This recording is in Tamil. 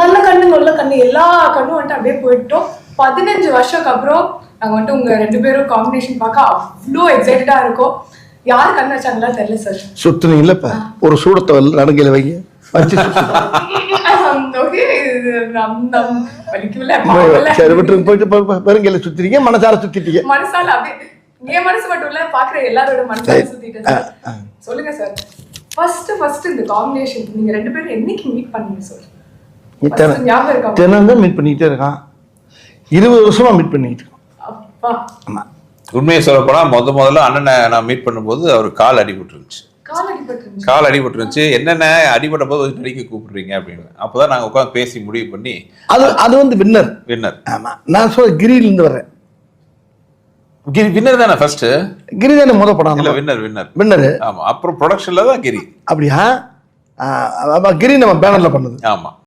நல்ல கண்ணு நல்ல கண்ணு எல்லா கண்ணும் வந்துட்டு அப்படியே போயிட்டோம். 15 வருஷத்துக்கு அப்புறம் நாங்க வந்துட்டு உங்க 2 பேரும் காம்பினேஷன் பார்க்க அவ்வளோ எக்ஸைட்டடா இருக்கோம். யார் கண்ணு வச்சாங்களா தெரியல சார். சுத்துனீங்களப்ப ஒரு சூடத்தை நடுங்கையில வைங்க வச்சு சரி விட்டு போயிட்டு பெருங்கையில சுத்திட்டீங்க, மனசார சுத்திட்டீங்க. மனசால அப்படியே என் மனசு மட்டும் இல்ல பாக்குற எல்லாரோட மனசால சுத்திட்டேன். சொல்லுங்க சார், ஃபர்ஸ்ட் இந்த காம்பினேஷன் நீங்க 2 பேரும் என்னைக்கு மீட் பண்ணீங்க சார்? தினம் மீட் பண்ணிக்கிட்டே இருக்கான். 20 வருஷமா மீட் பண்ணிக்கிட்டு இருக்கோம். ஆமா, உண்மையை சொல்ல போனா முதல்ல அண்ணனை நான் மீட் பண்ணும்போது அவர் கால் அடிபட்டுருந்துச்சு. என்னென்ன அடிபட்ட போது நடிக்க கூப்பிடுறீங்க அப்படின்னு. அப்போதான் நாங்க உட்காந்து பேசி முடிவு பண்ணி அது வந்து வின்னர். ஆமா, நான் சொல்ல கிரியிலிருந்து வர்றேன். வின்னர் தானே ஃபர்ஸ்ட்? கிரி தானே முத படம். இல்ல வின்னர். ஆமா, அப்புறம் ப்ரொடக்ஷன்ல தான் கிரி. அப்படியா? கிரி நம்ம பேனர்ல பண்ணது. ஆமா.